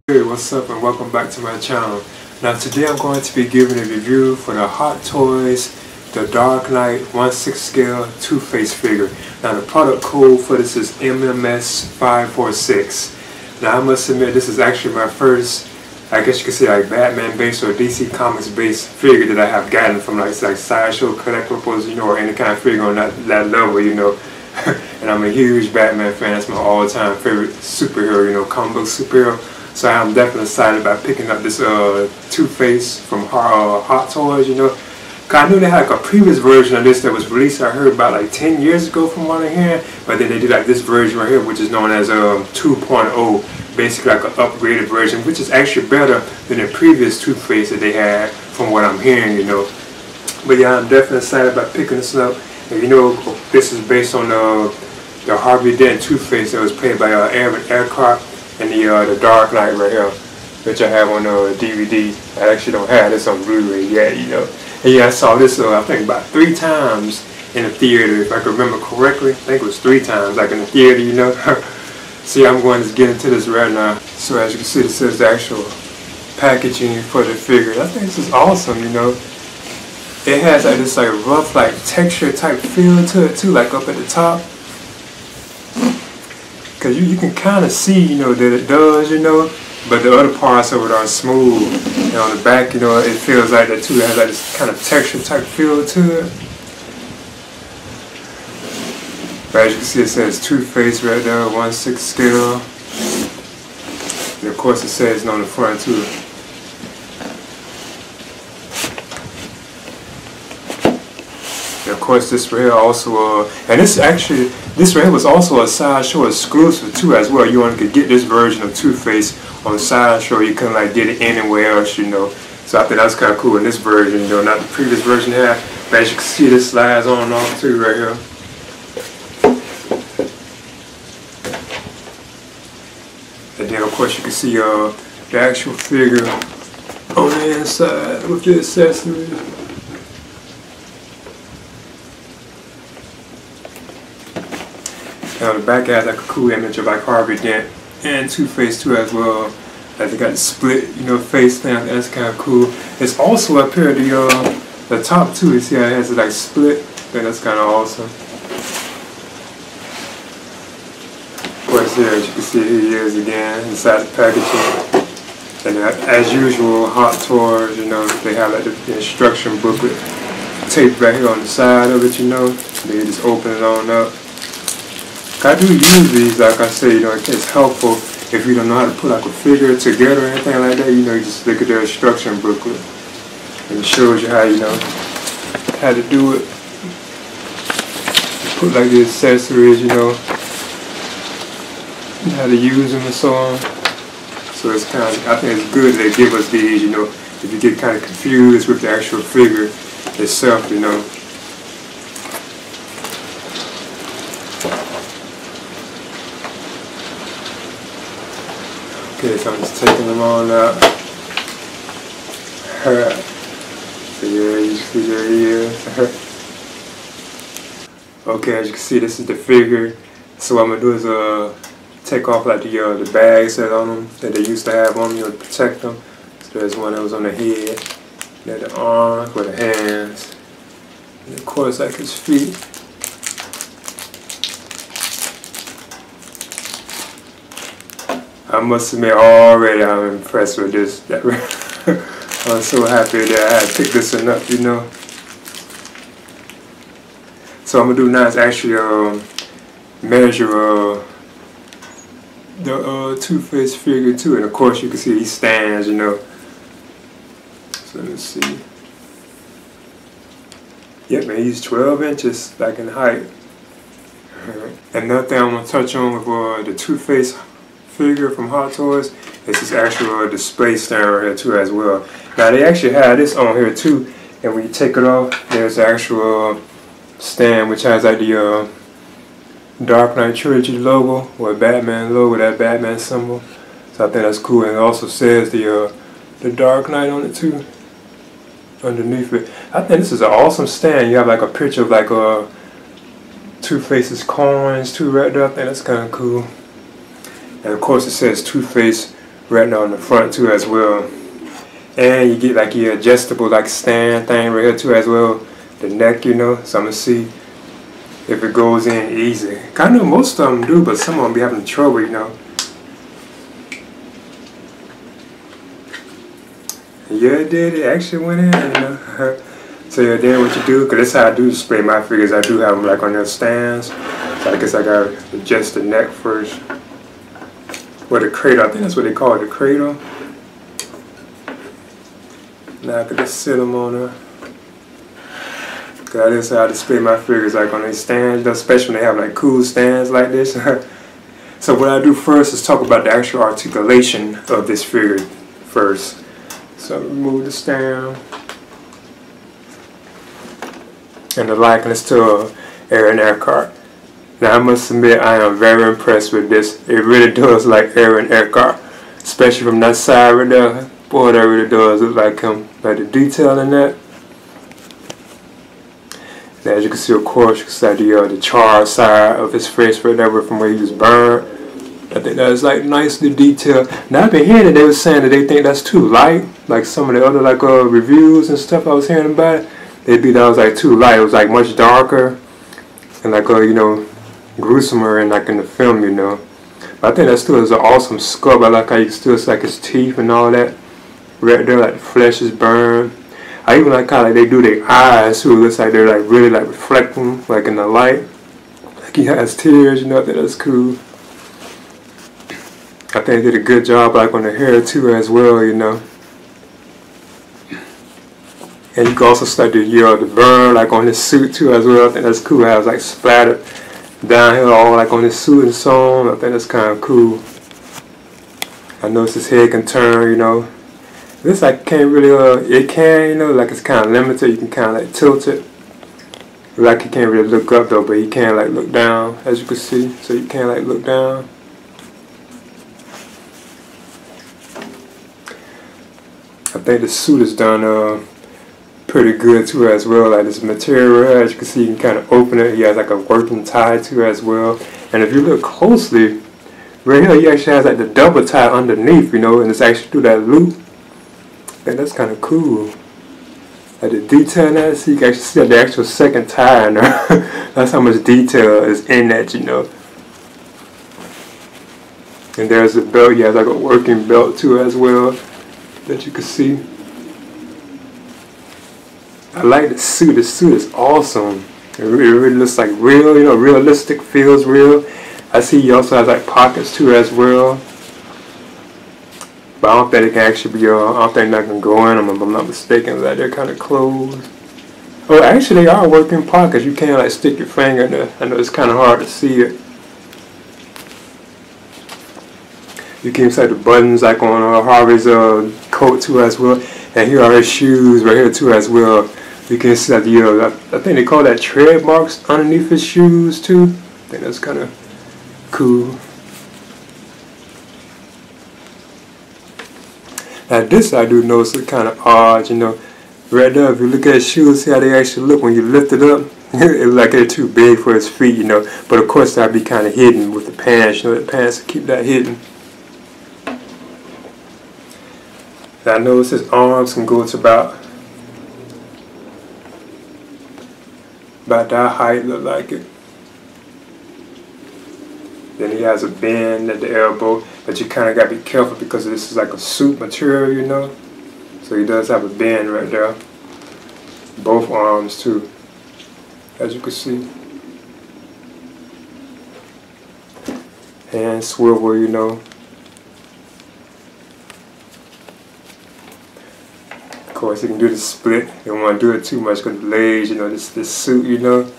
Hey, what's up and welcome back to my channel. Now today I'm going to be giving a review for the Hot Toys The Dark Knight 1/6 scale Two-Face figure. Now the product code for this is MMS546. Now I must admit this is actually my first, I guess you could say like Batman based or DC Comics based figure that I have gotten from like Sideshow collectibles, you know, or any kind of figure on that level, you know. And I'm a huge Batman fan. That's my all-time favorite superhero, you know, comic book superhero. So I'm definitely excited about picking up this Two-Face from Hot Toys, you know. Cause I knew they had like a previous version of this that was released, I heard about like 10 years ago from what I hear. But then they did like this version right here, which is known as 2.0, basically like an upgraded version, which is actually better than the previous Two-Face that they had from what I'm hearing, you know. But yeah, I'm definitely excited about picking this up. And you know, this is based on the Harvey Dent Two-Face that was played by Aaron Eckhart. And the Dark Knight right here, which I have on DVD. I actually don't have this on Blu-ray yet, you know. And yeah, I saw this I think about 3 times in the theater, if I can remember correctly. I think it was 3 times, like in the theater, you know. See, I'm going to get into this right now. So as you can see, this is the actual packaging for the figure. I think this is awesome, you know. It has like this like rough like texture type feel to it too, like up at the top. Because you can kind of see, you know, that it does, you know, but the other parts of it are smooth. And on the back, you know, it feels like that too. It has like this kind of texture type feel to it. But as you can see, it says Two-Face right there, 1/6 scale. And of course it says on the front too. And of course this right here also, and this right here was also a Sideshow exclusive too as well. You only could get this version of Two-Face on Sideshow. You couldn't like get it anywhere else, you know. So I think that's kind of cool in this version, you know, not the previous version here. But as you can see, this slides on and off too right here. And then of course you can see the actual figure on the inside with the accessories. And on the back it has like a cool image of like Harvey Dent and Two-Face too as well. Like they got the split, you know, face thing. That's kind of cool. It's also up here the top too. You see how it has it like split. I think that's kind of awesome. Of course, here as you can see, here he is again inside the packaging. And as usual, Hot Toys, you know, they have like the instruction booklet taped right here on the side of it, you know. They just open it on up. I do use these, like I say, you know, it's helpful if you don't know how to put like a figure together or anything like that. You know, you just look at the instruction booklet and it shows you how, you know, how to do it. Put like the accessories, you know, how to use them and so on. So it's kind of, I think it's good that they give us these, you know, if you get kind of confused with the actual figure itself, you know. Okay, so I'm just taking them on out. Alright. So yeah, you see there he is. Okay, as you can see, this is the figure. So what I'm gonna do is take off like the bags that on them that they used to have on them, you know, to protect them. So there's one that was on the head, then the arms, with the hands, and of course like his feet. I must admit already I'm impressed with this. I'm so happy that I had picked this one up, you know. So I'm gonna do now is actually measure the Two-Face figure too, and of course you can see he stands, you know. So let's see. Yep, man, he's 12 inches back in height. Another thing I'm gonna touch on with the Two-Face figure from Hot Toys is this actual display stand right here too as well. Now they actually have this on here too, and when you take it off, there's the actual stand which has like the Dark Knight Trilogy logo or Batman logo, that Batman symbol. So I think that's cool, and it also says the Dark Knight on it too underneath it. I think this is an awesome stand. You have like a picture of like Two-Face's coins too right there. I think that's kind of cool. And of course it says Two-Face right now on the front too as well. And you get like your adjustable like stand thing right here too as well. The neck, you know, so I'm gonna see if it goes in easy. I know most of them do, but some of them be having trouble, you know. Yeah, it did. It actually went in, you know. So yeah, then what you do, because that's how I do spray my figures. I do have them like on their stands. So I guess I gotta adjust the neck first. Or the cradle, I think that's what they call it, the cradle. Now I can just sit them on there. Cause that's how I display my figures, like on these stands, especially when they have like cool stands like this. So what I do first is talk about the actual articulation of this figure first. So remove the stand. And the likeness to Aaron Eckhart. Now I must admit I am very impressed with this. It really does like Aaron Eckhart, especially from that side right there. Boy, that really does look like him. Like the detail in that. And as you can see, of course, you can see the charred side of his face right there from where he was burned. I think that is like nicely detailed. Now I've been hearing that they were saying that they think that's too light. Like some of the other like reviews and stuff I was hearing about it. They'd be that was like too light. It was like much darker and like you know, gruesomer and like in the film, you know. But I think that still is an awesome sculpt. I like how you can still see like his teeth and all that. Right there, like the flesh is burned. I even like how like they do their eyes too. It looks like they're like really like reflecting like in the light. Like he has tears, you know. I think that's cool. I think they did a good job like on the hair too as well, you know. And you can also start to the burn like on his suit too as well. I think that's cool. How it's like splattered down here all like on his suit and so on. I think that's kind of cool. I noticed his head can turn, you know. This I can't really, it can, you know, like it's kind of limited. You can kind of like tilt it. Like you can't really look up though, but you can like look down as you can see. So you can like look down. I think the suit is done pretty good too as well. Like this material, as you can see, you can kind of open it. He has like a working tie too as well. And if you look closely, right here he actually has like the double tie underneath, you know, and it's actually through that loop. And that's kind of cool. Like the detail in that, so you can actually see the actual second tie in there. That's how much detail is in that, you know. And there's the belt. He has like a working belt too as well that you can see. I like the suit. The suit is awesome. It really looks like real, you know, realistic, feels real. I see he also has like pockets too as well. But I don't think it can actually be, I don't think that can go in them if I'm not mistaken. Like they're kind of closed. Oh, actually they are working pockets. You can't like stick your finger in there. I know it's kind of hard to see it. You can see the buttons like on Harvey's coat too as well. And here are his shoes right here too as well. You can see that I think they call that tread marks underneath his shoes too. I think that's kind of cool. Now this I do notice is kind of odd, you know. Right there, if you look at his shoes, see how they actually look when you lift it up. It looks like they're too big for his feet, you know. But of course that'd be kind of hidden with the pants, you know. The pants keep that hidden. Now I notice his arms can go to about that height, look like it. Then he has a bend at the elbow, but you kind of got to be careful because this is like a suit material, you know. So he does have a bend right there. Both arms too, as you can see. Hand swivel, you know. Of course, you can do the split. You don't want to do it too much because the legs, you know, this suit, you know.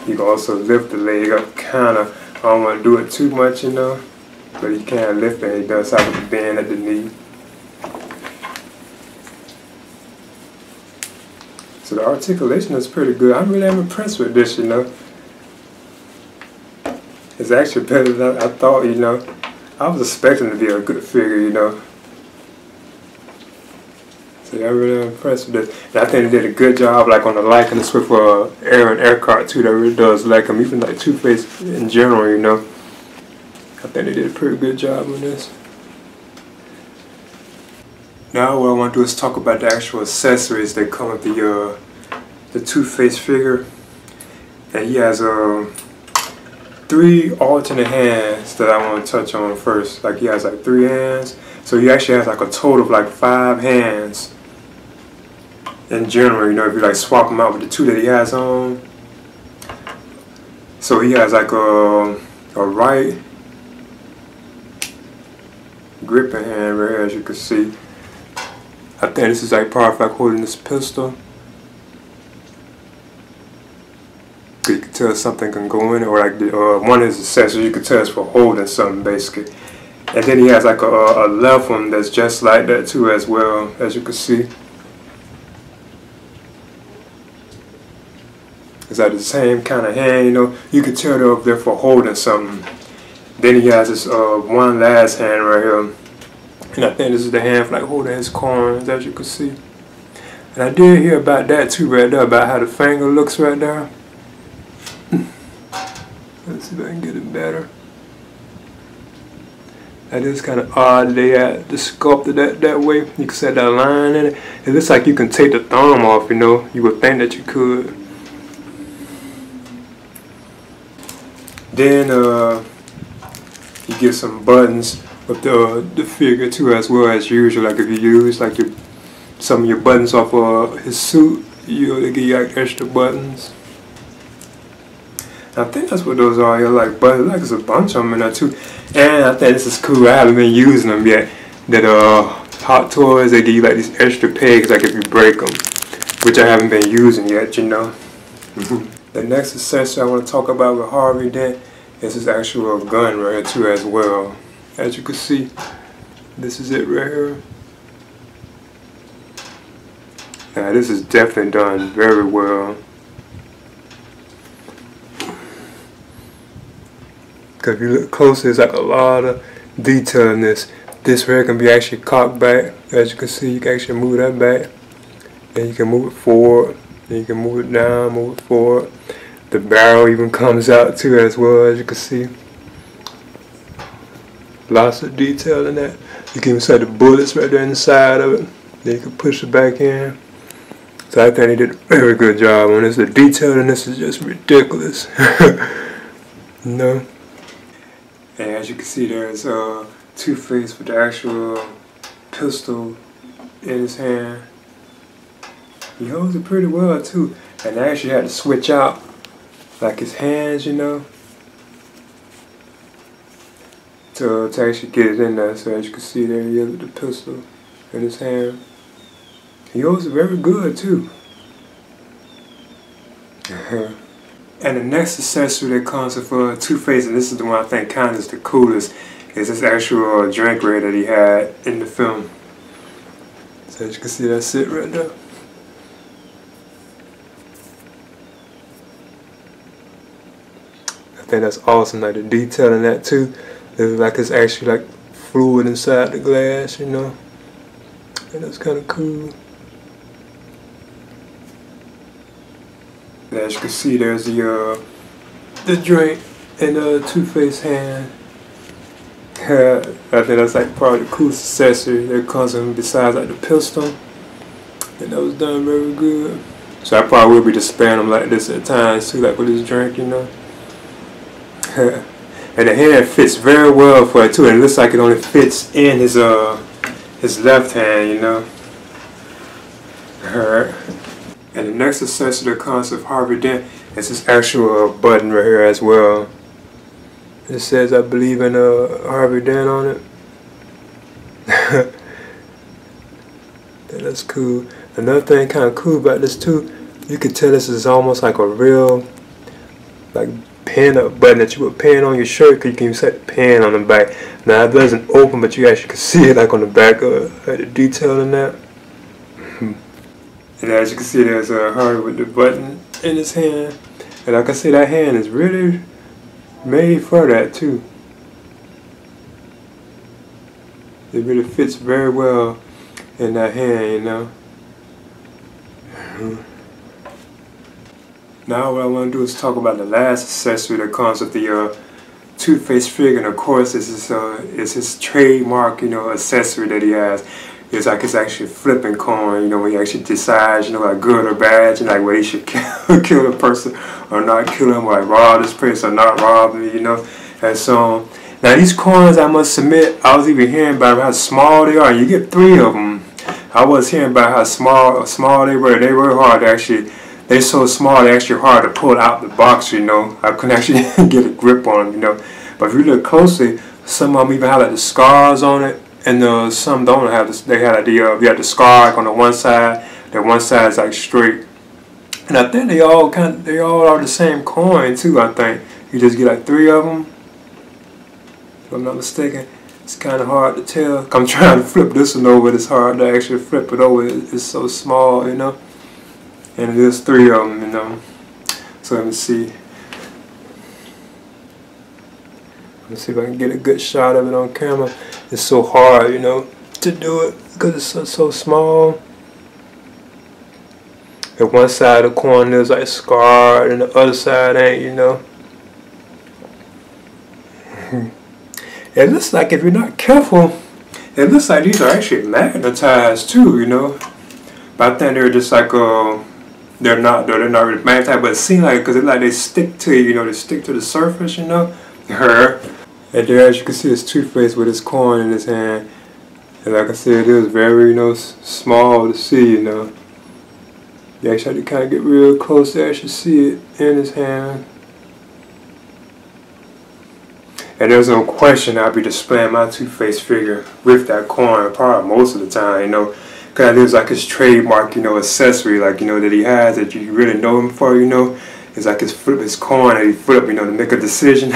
You can also lift the leg up, kind of. I don't want to do it too much, you know, but you can lift it. He does have a bend at the knee. So the articulation is pretty good. I really am impressed with this, you know. It's actually better than I thought, you know. I was expecting it to be a good figure, you know. So yeah, I'm really impressed with this. And I think they did a good job like on the likeness with Aaron Eckhart too. That really does like him. Even like Two-Face in general, you know. think they did a pretty good job on this. Now what I want to do is talk about the actual accessories that come with the Two-Face figure. And he has 3 alternate hands that I want to touch on first. Like he has like 3 hands. So he actually has like a total of like 5 hands in general, you know, if you like swap them out with the 2 that he has on. So he has like a right gripping hand right here, as you can see. I think this is like part of like holding this pistol. You can tell something can go in it, or like one of his accessories you can tell it's for holding something basically. And then he has like a left one that's just like that too as well, as you can see. It's like the same kind of hand, you know. You can tell they're up there for holding something. Then he has this one last hand right here. And I think this is the hand for like holding his corns, as you can see. And I did hear about that too right there, about how the finger looks right there. Let's see if I can get it better. That is kind of odd they had to sculpt it that way. You can set that line in it. It looks like you can take the thumb off, you know. You would think that you could. Then you get some buttons with the figure too, as well as usual. Like if you use like some of your buttons off his suit, they give you like extra buttons. I think that's what those are here, like buttons. Like there's a bunch of them in there too. And I think this is cool. I haven't been using them yet. That Hot Toys, they give you like these extra pegs, like if you break them, which I haven't been using yet, you know. The next accessory I want to talk about with Harvey Dent is his actual gun right here too as well. As you can see, this is it right here. Now this is definitely done very well. Because if you look closer, there's like a lot of detail in this. This right can be actually cocked back. As you can see, you can actually move that back. And you can move it forward. And you can move it down, move it forward. The barrel even comes out too as well, as you can see. Lots of detail in that. You can even set the bullets right there inside of it. Then you can push it back in. So I think they did a very good job on this. The detail in this is just ridiculous. You know? And as you can see, there's Two-Face with the actual pistol in his hand. He holds it pretty well too. And I actually had to switch out like his hands, you know, to actually get it in there. So as you can see there, he has the pistol in his hand. He holds it very good too. And the next accessory that comes with Two-Face, and this is the one I think kind of is the coolest, is this actual drink right that he had in the film. So as you can see, that's it right there. I think that's awesome, like the detail in that too. It's like it's actually like fluid inside the glass, you know. And that's kind of cool. And as you can see, there's the drink in the Two-Face hand. I think that's like probably the coolest accessory that comes in besides like the pistol. And that was done very good. So I probably will be displaying them like this at times too, like with this drink, you know. And the hand fits very well for it too, and it looks like it only fits in his left hand, you know. Alright. And the next accessory that comes with Harvey Dent is this actual button right here as well. It says, I believe in Harvey Dent on it. That's cool. Another thing kind of cool about this too, you can tell this is almost like a real like pin up button that you would pin on your shirt, because you can set the pin on the back. Now it doesn't open, but you actually can see it like on the back of the detail in that. And as you can see, there's Harvey with the button in his hand. And like I say, that hand is really made for that too. It really fits very well in that hand, you know. Now what I want to do is talk about the last accessory that comes with the Two-Face figure, and of course it's his trademark, you know, accessory that he has. It's like it's actually flipping coin, you know, when he actually decides, you know, like good or bad, you know, like whether he should kill a person or not kill him, or like rob this person or not rob him, you know. And so now these coins, I must admit, I was even hearing about how small they are. You get 3 of them. I was hearing about how small they were. They were hard to actually. They're so small, they're actually hard to pull out the box, you know. I couldn't actually get a grip on them, you know. But if you look closely, some of them even have like the scars on it, and some don't have this. They had you have the scar like on the one side. The one side is like straight. And I think they all are the same coin too. I think you just get like 3 of them. If I'm not mistaken. It's kind of hard to tell. I'm trying to flip this one over. It's hard to actually flip it over. It's so small, you know. And there's 3 of them, you know. So let me see. Let's see if I can get a good shot of it on camera. It's so hard, you know, to do it because it's so small. And one side of the coin is like scarred, and the other side ain't, you know. It looks like, if you're not careful, it looks like these are actually magnetized too, you know. But I think they're just like they're not really magnetized, but it seems like, because they stick to you, you know, they stick to the surface, you know. And there, as you can see, it's Two-Face with his coin in his hand. And like I said, it is very, you know, small to see, you know. You actually have to kind of get real close to actually see it in his hand. And there's no question I'll be displaying my Two-Face figure with that coin probably most of the time, you know. Because it is like his trademark, you know, accessory, like, you know, that he has that you really know him for, you know. It's like his coin that he flipped, you know, to make a decision.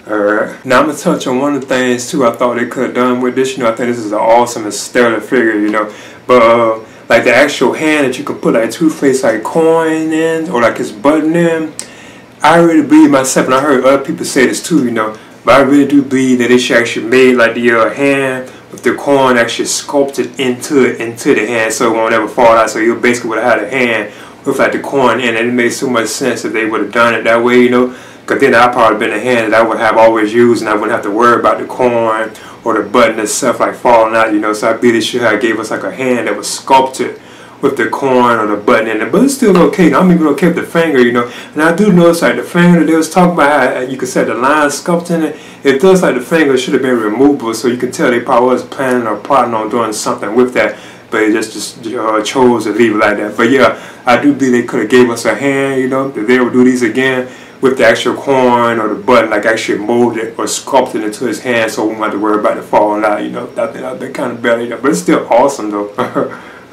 Alright. Now I'm going to touch on one of the things too I thought they could have done with this. You know, I think this is an awesome and stellar figure, you know. But like the actual hand that you can put like Two-Face like coin in, or like his button in, I really believe myself, and I heard other people say this too, you know, but I really do believe that they should actually made like the hand with the coin actually sculpted into the hand so it won't ever fall out. So you basically would have had a hand with like the coin in it. It made so much sense if they would have done it that way, you know. Because then that probably been a hand that I would have always used, and I wouldn't have to worry about the coin or the button itself like falling out, you know. So I believe they should have gave us like a hand that was sculpted with the coin or the button in it. But it's still okay. I'm even okay with the finger, you know. And I do notice like the finger that they was talking about, how you could set the line sculpted in it. It does like the finger should have been removable, so you can tell they probably was planning or plotting on doing something with that. But they just chose to leave it like that. But yeah, I do believe they could have gave us a hand, you know, if they would do these again with the actual coin or the button, like actually molded or sculpted into his hand, so we won't have to worry about it falling out, you know. I think that would be kind of better, you know. But it's still awesome though.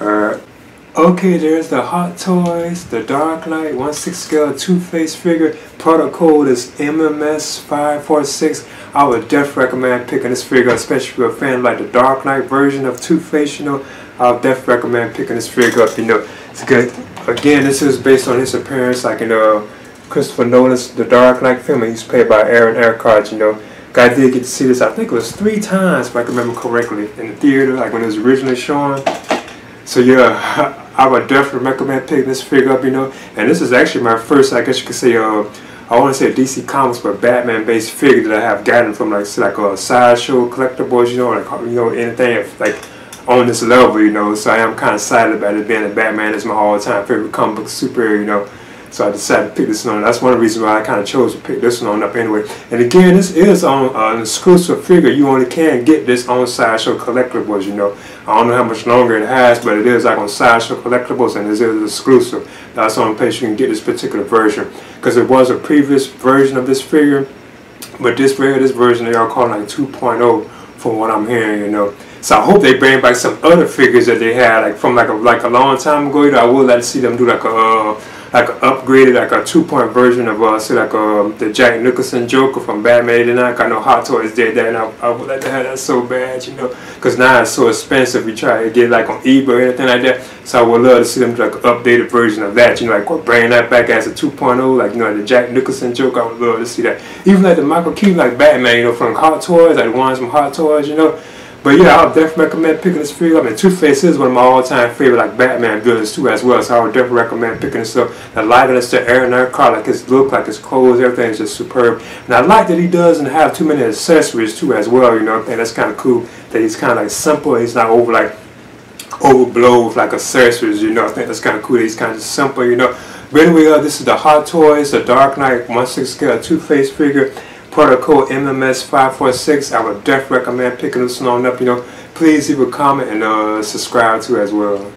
Alright. Okay, there's the Hot Toys, the Dark Knight 1/6 scale Two-Face figure. Product code is MMS546. I would definitely recommend picking this figure, especially if you're a fan like the Dark Knight version of Two-Face, you know. I would definitely recommend picking this figure up, you know. It's good. Again, this is based on his appearance, like in Christopher Nolan's The Dark Knight film. He's played by Aaron Eckhart, you know. I did get to see this, I think it was 3 times, if I can remember correctly, in the theater, like when it was originally shown. So yeah, I would definitely recommend picking this figure up, you know. And this is actually my first, I guess you could say, I want to say DC Comics, but Batman-based figure that I have gotten from like a Sideshow collectibles, you know, like, you know, anything like on this level, you know. So I am kind of excited about it, being that Batman is my all-time favorite comic book superhero, you know. So I decided to pick this one. That's one of the reasons why I kind of chose to pick this one on up anyway. And again, this is on an exclusive figure. You only can get this on Sideshow Collectibles, you know. I don't know how much longer it has, but it is like on Sideshow Collectibles, and this is exclusive. That's the only place you can get this particular version. Because there was a previous version of this figure, but this version they are calling like 2.0 from what I'm hearing, you know. So I hope they bring back some other figures that they had like from like a long time ago. You know, I would like to see them do like an upgraded, like a 2.0 version of say like the Jack Nicholson Joker from Batman '89. I know Hot Toys did that, and I would like to have that so bad, you know, because now it's so expensive. You try to get it like on eBay or anything like that. So I would love to see them do like an updated version of that, you know, like bring that back as a 2.0, like, you know, the Jack Nicholson Joker. I would love to see that. Even like the Michael Keaton like Batman, you know, from Hot Toys, like the ones from Hot Toys, you know. But yeah, I would definitely recommend picking this figure up. And Two-Face is one of my all-time favorite like Batman villains too as well. So I would definitely recommend picking this up. The likeness to Aaron Eckhart, like his look, like his clothes, everything is just superb. And I like that he doesn't have too many accessories too as well. You know, I think that's kind of cool. That he's kind of like simple. He's not overblown with like accessories. You know, I think that's kind of cool. That he's kind of simple. You know. But anyway, this is the Hot Toys, the Dark Knight 1/6 scale Two-Face figure. Product code MMS546. I would definitely recommend picking this one up. You know, please leave a comment and subscribe to as well.